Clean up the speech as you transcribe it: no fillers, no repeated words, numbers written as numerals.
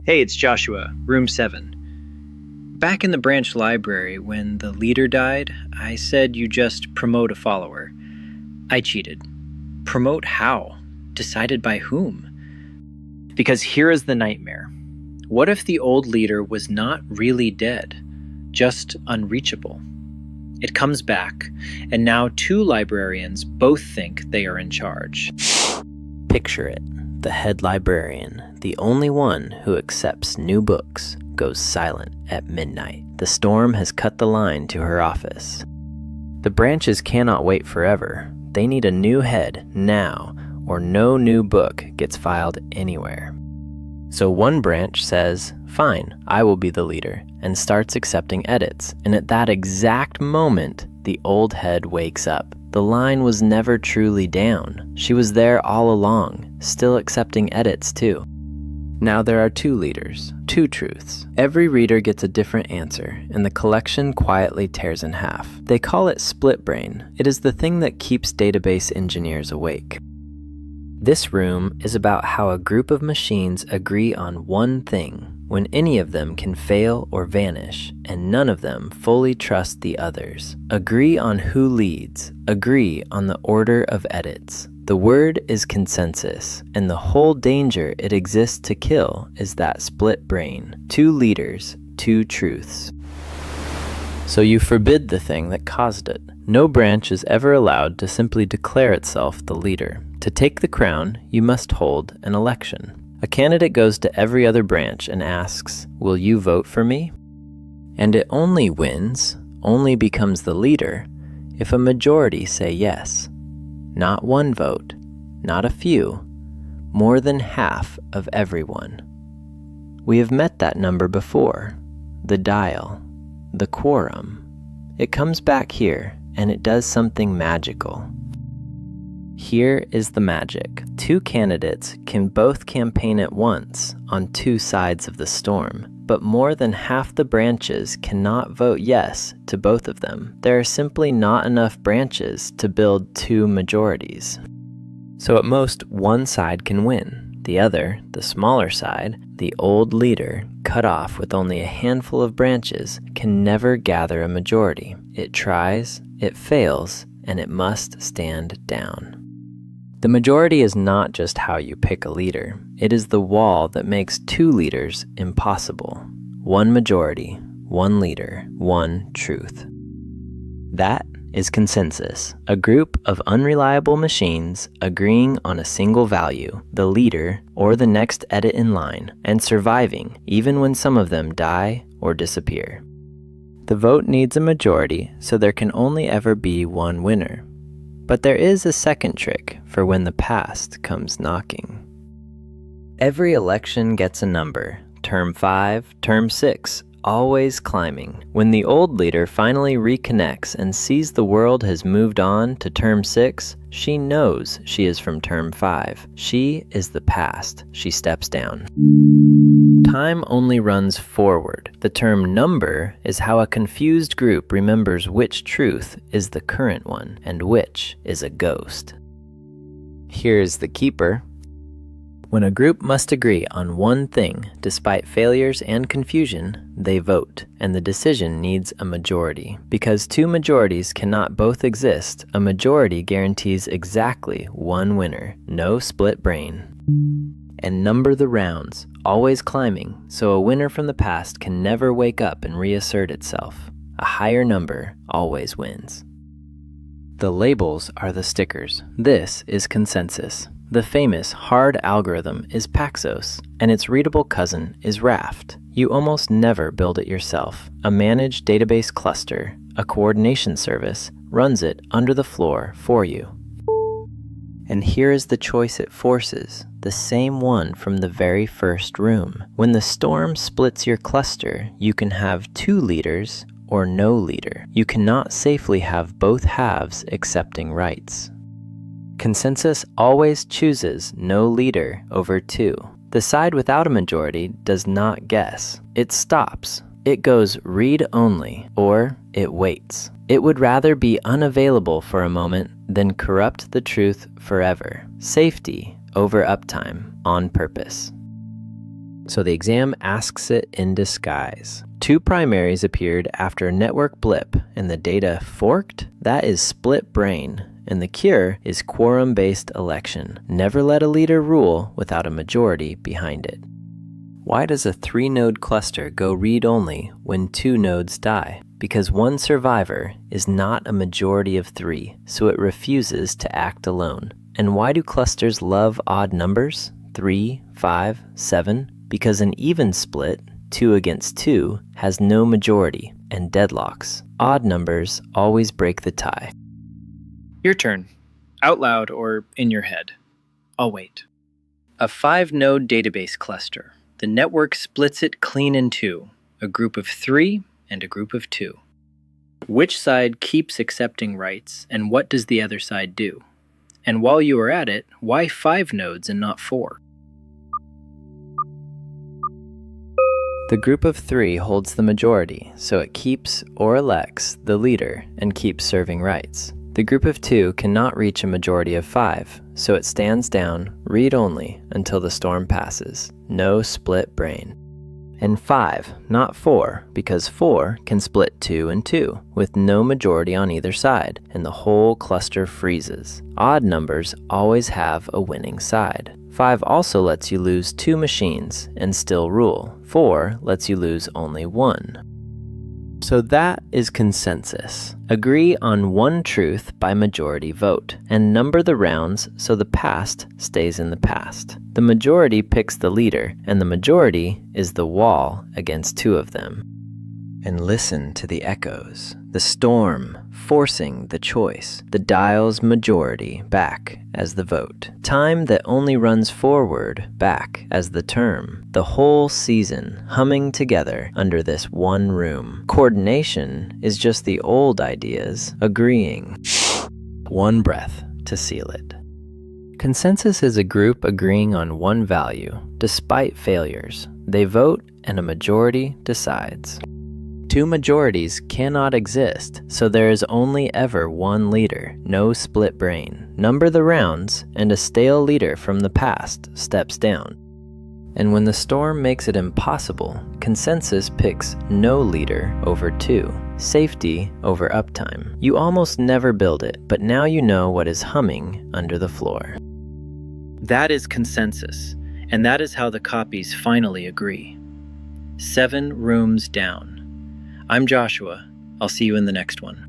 Hey, it's Joshua, room 7. Back in the branch library, when the leader died, I said you just promote a follower. I cheated. Promote how? Decided by whom? Because here is the nightmare. What if the old leader was not really dead, just unreachable? It comes back, and now 2 librarians both think they are in charge. Picture it. The head librarian, the only one who accepts new books, goes silent at midnight. The storm has cut the line to her office. The branches cannot wait forever. They need a new head now, or no new book gets filed anywhere. So one branch says, "Fine, I will be the leader," and starts accepting edits. And at that exact moment, the old head wakes up. The line was never truly down. She was there all along, still accepting edits too. Now there are 2 leaders, 2 truths. Every reader gets a different answer, and the collection quietly tears in half. They call it split brain. It is the thing that keeps database engineers awake. This room is about how a group of machines agree on one thing when any of them can fail or vanish, and none of them fully trust the others. Agree on who leads. Agree on the order of edits. The word is consensus, and the whole danger it exists to kill is that split brain. 2 leaders, 2 truths. So you forbid the thing that caused it. No branch is ever allowed to simply declare itself the leader. To take the crown, you must hold an election. A candidate goes to every other branch and asks, "Will you vote for me?" And it only wins, only becomes the leader, if a majority say yes. Not 1 vote, not a few, more than half of everyone. We have met that number before, the dial, the quorum. It comes back here, and it does something magical. Here is the magic. 2 candidates can both campaign at once on 2 sides of the storm, but more than half the branches cannot vote yes to both of them. There are simply not enough branches to build 2 majorities. So at most, one side can win. The other, the smaller side, the old leader, cut off with only a handful of branches, can never gather a majority. It tries, it fails, and it must stand down. The majority is not just how you pick a leader. It is the wall that makes 2 leaders impossible. 1 majority, 1 leader, 1 truth. That is consensus, a group of unreliable machines agreeing on a single value, the leader or the next edit in line, and surviving even when some of them die or disappear. The vote needs a majority, so there can only ever be 1 winner. But there is a second trick for when the past comes knocking. Every election gets a number, term 5, term 6, always climbing. When the old leader finally reconnects and sees the world has moved on to term 6, she knows she is from term 5. She is the past. She steps down. Time only runs forward. The term number is how a confused group remembers which truth is the current one and which is a ghost. Here's the keeper. When a group must agree on one thing, despite failures and confusion, they vote, and the decision needs a majority. Because 2 majorities cannot both exist, a majority guarantees exactly 1 winner, no split brain. And number the rounds, always climbing, so a winner from the past can never wake up and reassert itself. A higher number always wins. The labels are the stickers. This is consensus. The famous hard algorithm is Paxos, and its readable cousin is Raft. You almost never build it yourself. A managed database cluster, a coordination service, runs it under the floor for you. And here is the choice it forces, the same one from the very first room. When the storm splits your cluster, you can have 2 leaders or no leader. You cannot safely have both halves accepting rights. Consensus always chooses no leader over 2. The side without a majority does not guess. It stops. It goes read only, or it waits. It would rather be unavailable for a moment than corrupt the truth forever. Safety over uptime on purpose. So the exam asks it in disguise. 2 primaries appeared after a network blip and the data forked? That is split brain. And the cure is quorum-based election. Never let a leader rule without a majority behind it. Why does a 3-node cluster go read-only when 2 nodes die? Because 1 survivor is not a majority of 3, so it refuses to act alone. And why do clusters love odd numbers? 3, 5, 7? Because an even split, 2 against 2, has no majority and deadlocks. Odd numbers always break the tie. Your turn. Out loud or in your head. I'll wait. A 5-node database cluster. The network splits it clean in 2, a group of 3 and a group of 2. Which side keeps accepting writes, and what does the other side do? And while you are at it, why 5 nodes and not 4? The group of 3 holds the majority, so it keeps or elects the leader and keeps serving writes. The group of 2 cannot reach a majority of 5, so it stands down, read-only, until the storm passes. No split brain. And 5, not 4, because 4 can split 2 and 2, with no majority on either side, and the whole cluster freezes. Odd numbers always have a winning side. 5 also lets you lose 2 machines and still rule. 4 lets you lose only 1. So that is consensus. Agree on one truth by majority vote, and number the rounds so the past stays in the past. The majority picks the leader, and the majority is the wall against 2 of them. And listen to the echoes. The storm forcing the choice. The dial's majority back as the vote. Time that only runs forward back as the term. The whole season humming together under this one room. Coordination is just the old ideas agreeing. One breath to seal it. Consensus is a group agreeing on one value, despite failures. They vote and a majority decides. 2 majorities cannot exist, so there is only ever one leader, no split brain. Number the rounds, and a stale leader from the past steps down. And when the storm makes it impossible, consensus picks no leader over 2, safety over uptime. You almost never build it, but now you know what is humming under the floor. That is consensus, and that is how the copies finally agree. 7 rooms down. I'm Joshua. I'll see you in the next one.